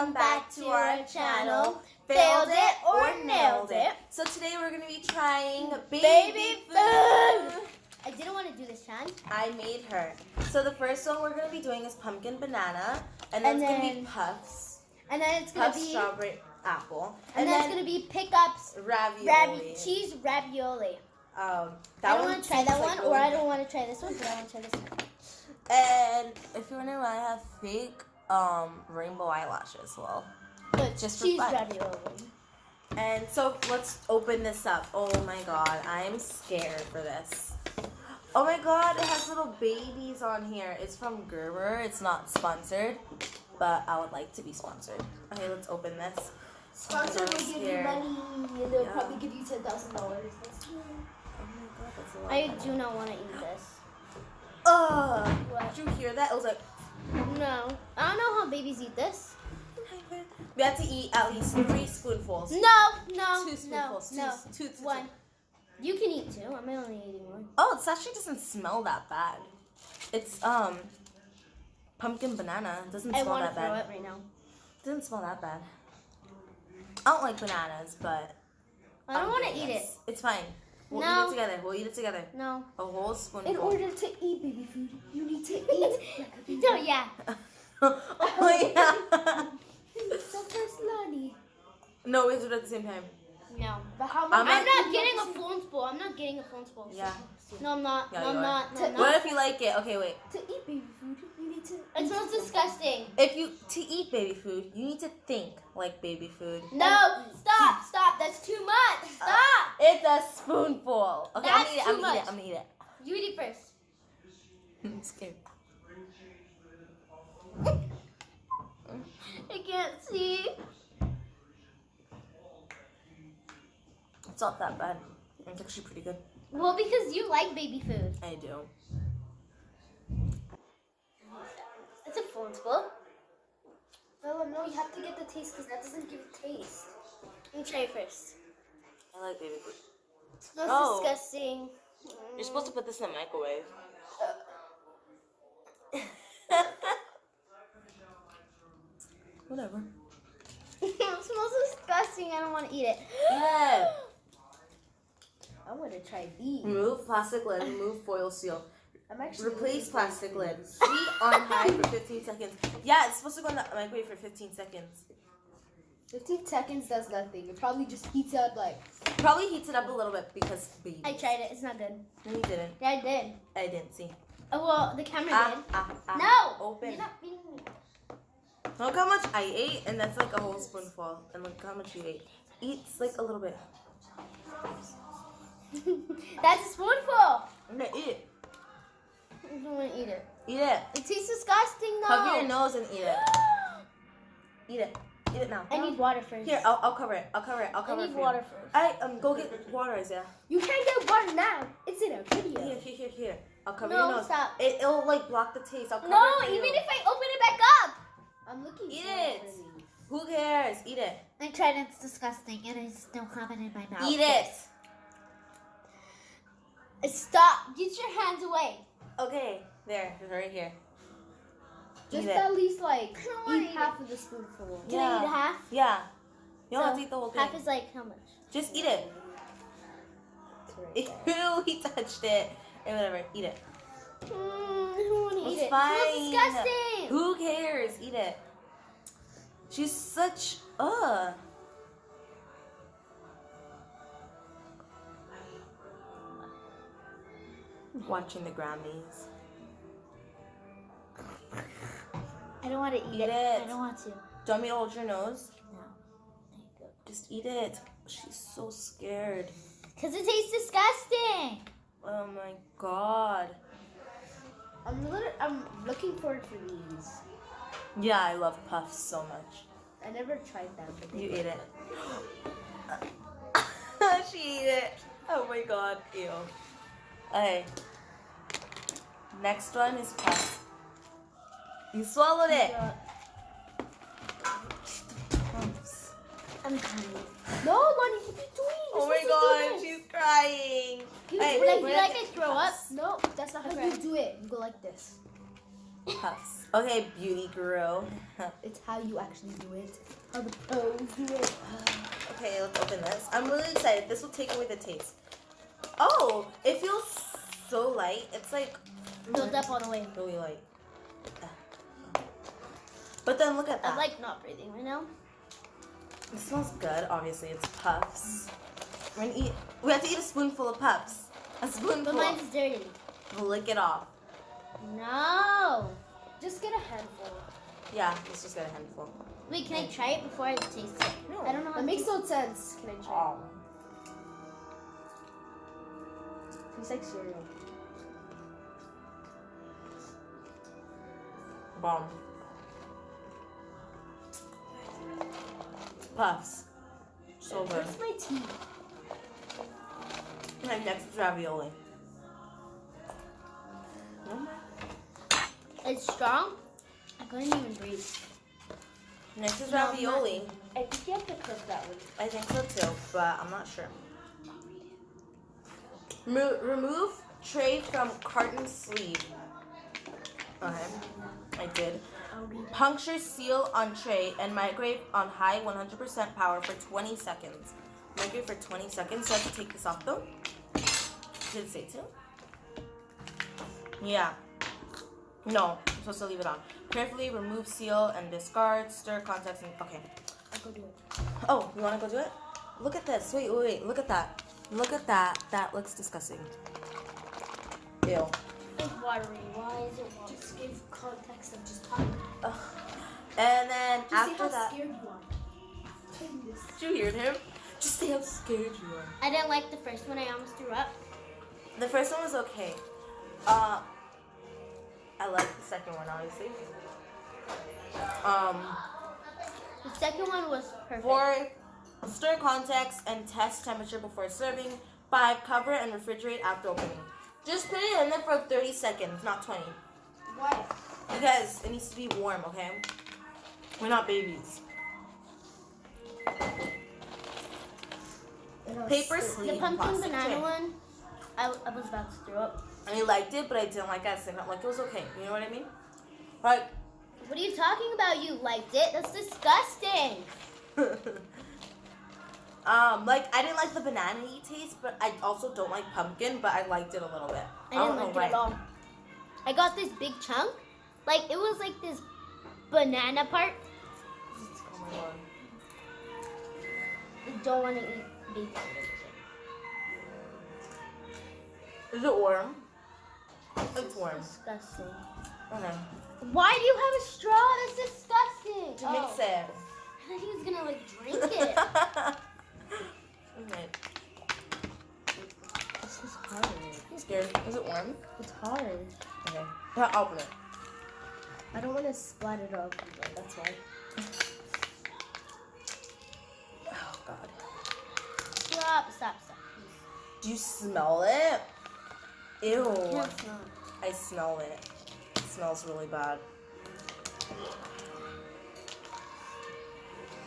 welcome back to our channel, Failed It or Nailed It. So today we're going to be trying baby food. I didn't want to do this challenge. I made her. So the first one we're going to be doing is pumpkin banana, and then it's going to be puffs. And then it's going to be strawberry apple. And then it's going to be pickups ravioli. Cheese ravioli. I don't want to try that one, or I don't want to try this one, but I want to try this one. And if you're wondering why I have fake rainbow eyelashes, well, but just cheese for fun. ravioli. And so let's open this up. Oh my god, I am scared for this. Oh my god, it has little babies on here. It's from Gerber. It's not sponsored, but I would like to be sponsored. Okay, let's open this. Sponsor will give you money, and they'll probably give you $10,000. Oh my god, that's a lot. I do not want to eat this. Did you hear that? It was like, no. I don't know how babies eat this. we have to eat at least 3 spoonfuls. No. 2 spoonfuls. No. Two. One. You can eat 2. I'm only eating 1. Oh, it actually doesn't smell that bad. It's pumpkin banana. It doesn't smell that bad. I want to throw it right now. It doesn't smell that bad. I don't like bananas, but I don't want to eat it. It's fine. We'll eat it together. No. A whole spoonful. In order to eat baby food, you need to eat. No, yeah. Oh yeah. So first, Lonnie. No, we do it at the same time. No. But how much? I'm not getting a phone spool. Yeah. No, I'm not. Yeah, no, I'm not. No, I'm not. What if you like it? Okay, wait. To eat baby food, you need to. It smells disgusting. To eat baby food, you need to think like baby food. No, stop. That's too much. Stop. It's a spoonful. Okay, That's I'm too gonna much. I'm gonna eat it. You eat it first. I'm scared. I can't see. It's not that bad. It's actually pretty good. Well, because you like baby food. I do. It's a phone spool. Well, no, you have to get the taste because that doesn't give taste. You try it first. I like baby food. It smells disgusting. You're supposed to put this in the microwave. Whatever. It smells disgusting. I don't want to eat it. Yeah. I want to try these. Remove plastic lid. Remove foil seal. Replace plastic lid. These. Heat on high for 15 seconds. Yeah, it's supposed to go in the microwave for 15 seconds. 15 seconds does nothing. It probably just heats up like. Probably heats it up a little bit because baby. I tried it. It's not good. No, you didn't. Yeah, I did. I didn't see. Oh, well, the camera did. No! Open. You're not being... Look how much I ate, and that's like a whole spoonful. And look how much you ate. Eat like a little bit. That's a spoonful. I'm gonna eat it. I don't want to eat it. Eat it. It tastes disgusting though. Cover your nose and eat it. Eat it. Eat it now. I need water first. Here, I'll cover it. I'll cover it I for need you. water first. Go get water, Isaiah. You can't get water now. It's in a video. Here. I'll cover No, your nose. stop. It'll like block the taste. I'll cover No, it for even you. if I open it back up. I'm looking Eat for it. Who cares? Eat it. I tried it. It's disgusting, and I still have it in my mouth. Eat it. Stop. Get your hands away. Okay, there, right here. Just Eat it. at least like eat half of the spoonful. Can I eat half? Yeah. You don't So, have to eat the whole thing. Half is like how much? Just eat it. Ew, he touched it. And whatever, eat it. I don't want to eat It's it. fine. It smells disgusting. Who cares? Eat it. She's such watching the Grammys. I don't want to eat Eat it. it. I don't want to. Do you want me to hold your nose? No. Just eat it. She's so scared. Because it tastes disgusting. Oh my god. I'm looking forward for these. Yeah, I love puffs so much. I never tried them. But You ate it. She ate it. Oh my god. Ew. Okay. Next one is puffs. You swallowed it. I'm crying. No, Lonnie, what are you doing? Oh my god, she's crying. You Hey, like we're you not like getting it throw up? puffs. No, that's not how you do it. You go like this. Puffs. Okay, beauty guru. It's how you actually do it. How the pros do it. Okay, let's open this. I'm really excited. This will take away the taste. Oh, it feels so light. It's like Build up all the way. really light. But then look at that. I'm like not breathing right now. It smells good. Obviously, it's puffs. We're gonna eat. We have to eat a spoonful of puffs. A spoonful. But mine's dirty. Lick it off. No. Just get a handful. Yeah, let's just get a handful. Wait, can I try it before I taste it? No. I don't know how That to makes taste no sense. Can I try? Oh. Tastes like cereal. Bomb. Puffs. So good. Where's my teeth? And next is ravioli. It's strong. I couldn't even breathe. Next is No, ravioli. I think you have to cook that one. I think so too, but I'm not sure. Remove tray from carton sleeve. Okay, I did. Puncture seal on tray and microwave on high 100% power for 20 seconds. Microwave for 20 seconds. So I have to take this off though. Did it say to? Yeah. No, I'm supposed to leave it on. Carefully remove seal and discard. Stir contacts and okay. I'll go do it. Oh, you want to go do it? Look at this. Wait. Look at that. Look at that. That looks disgusting. Ew. It's watery. Why is it watery? Just give context of just talk. Ugh. And then Just after say how that, scared you are. did you hear him? Just say how scared you are. I didn't like the first one. I almost threw up. The first one was okay. I like the second one, obviously. The second one was perfect. 4, stir contacts and test temperature before serving. 5, cover and refrigerate after opening. Just put it in there for 30 seconds, not 20. Why? Because it needs to be warm, okay? We're not babies. Paper The sleeve, pumpkin plastic banana tray. one, I was about to throw up. I liked it, but I didn't like it. Like it was okay. You know what I mean? Like, What are you talking about? You liked it? That's disgusting. like I didn't like the banana-y taste, but I also don't like pumpkin. But I liked it a little bit. I didn't like it at all. I got this big chunk. Like, it was like this banana part. Oh my god. I don't want to eat baby. Is it warm? It's warm. Disgusting. Okay. Why do you have a straw? That's disgusting. To mix it. I thought he was gonna like drink it. Okay. This is hard. I'm scared. Is it warm? It's hard. Okay. Yeah, I'll open it. I don't want to splat it up. That's why. Oh god. Stop. Do you smell it? Ew. Can't smell it. I smell it. It smells really bad.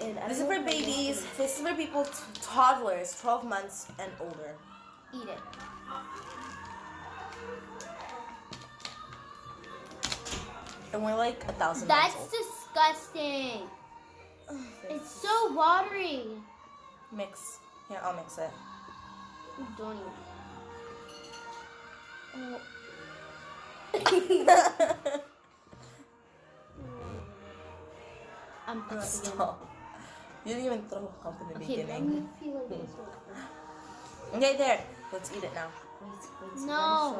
And I This is don't for know if I babies. This is for people, toddlers, 12 months and older. Eat it. And we're like 1,000 That's months disgusting. can. It's so watery. old. Mix. Here, I'll mix it. Don't even. I'm throwing up again. Stop. You didn't even throw up in the Okay, let beginning. me feel like this. Okay, there. Let's eat it now. Wait, No.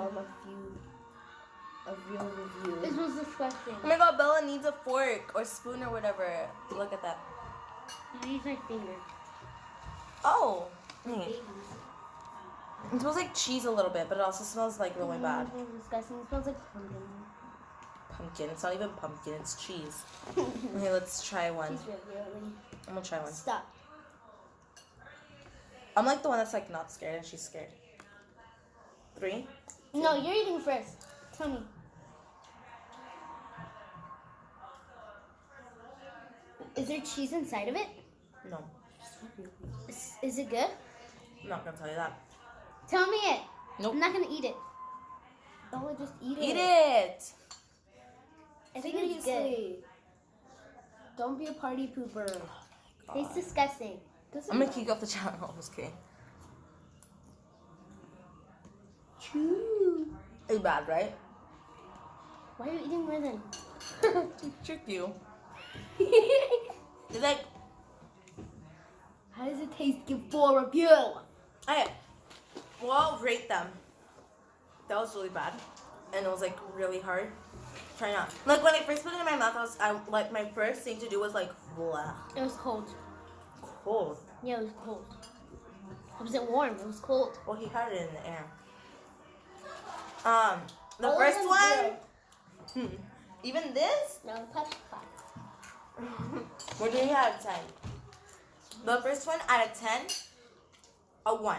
I'm gonna show them a real review. This was disgusting. Oh my god, Bella needs a fork or spoon or whatever. Look at that. Use my finger. Oh. Neat. It smells like cheese a little bit, but it also smells like really bad. It smells disgusting. It smells like pumpkin. Pumpkin. It's not even pumpkin, it's cheese. Okay, let's try one. Cheese ravioli. I'm gonna try one. Stop. I'm like the one that's like not scared and she's scared. 3. No, you're eating first. Tell me. Is there cheese inside of it? No. Is it good? I'm not gonna tell you that. Tell me it. Nope. I'm not gonna eat it. Oh, just eat it. Eat it! I think it's good. Don't be a party pooper. Tastes disgusting. I'm gonna kick off the channel. Just kidding. Chew. It's bad, right? Why are you eating more than? To trick you. It's like, How does it taste? Give 4 of you. okay, well, rate them. That was really bad, and it was like really hard. Try not. Like when I first put it in my mouth, like my first thing to do was like, blah, It was cold. cold. Yeah, it was cold. It wasn't warm. It was cold. Well, he had it in the air. The All of first them one, even this, No, puff. we're doing it out of 10. The first one out of 10, a 1.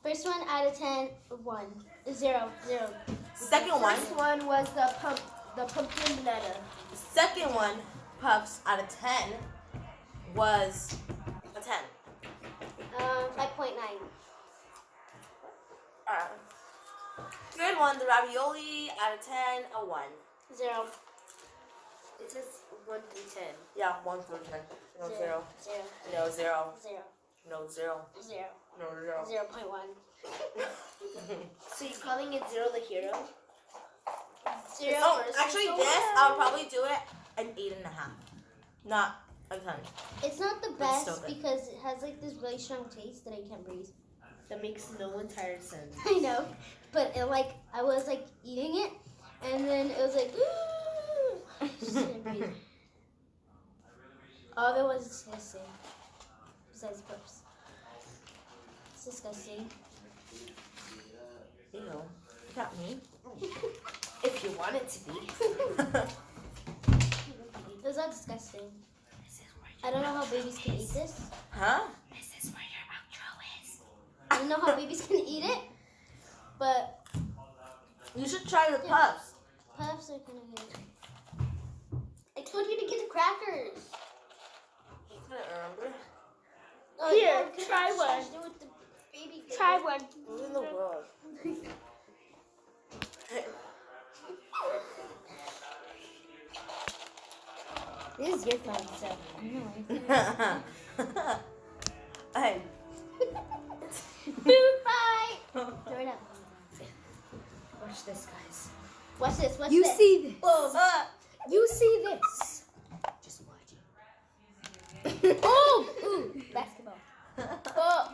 First one out of 10, 1. 0. Second one, First one was the pumpkin banana. second one, puffs out of 10 was a 10. 5.9. Third one, the ravioli out of 10, a 1. 0. It says 1 through 10. Yeah, 1 through 10. No 0. 0. No 0. 0. No 0. 0. No 0. 0.1. So you're calling it 0 the hero? 0. Oh, versus actually, the this one. I'll probably do it an 8.5, not a 10. It's not the It's still best good. because it has like this really strong taste that I can't breathe. That makes no entire sense. I know, but it, like I was like eating it, and then it was like, just couldn't breathe. All there was disgusting. Besides pups, it's disgusting. Ew. Got me. If you want it to be. Those are disgusting. I don't know how babies can eat this. Huh? This is where your outro is. I don't know how babies can eat it, but You should try the puffs. puffs are kind of good. I told you to get the crackers. I couldn't remember. Oh, Here, yeah, 'cause try I was one. trying to do it with the baby. Try one. What in the world? This is your fun stuff. I know. Hey. Bye. Throw it up. Watch this, guys. Watch this. Watch You this. see this. Uh, You see this. Just watch it. Oh! Ooh, basketball. Oh.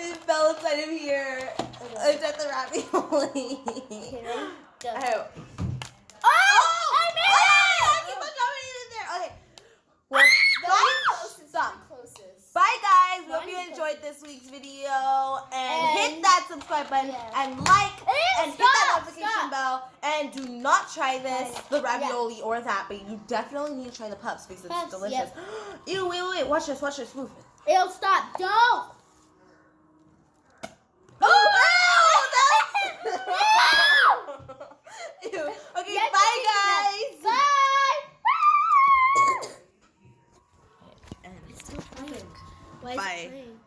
It fell inside of here. It's at the ravioli. Okay, ready? Go. Oh. Oh! I made I it! keep on dropping it in there. Okay. Well, Closest. stop. Closest. Bye, guys. We hope One you second. enjoyed this week's video. And hit And- that subscribe button Yeah. and like and hit that stop, notification stop. bell. And do not try this, Right. the ravioli or that, but you definitely need to try the puffs because it's Puffs, delicious. Ew, wait. Watch this. Move. It'll stop. Don't! Oh! Ew. Okay, Yes, bye, yes. guys. Bye! And It's still playing. Why is Bye. it playing?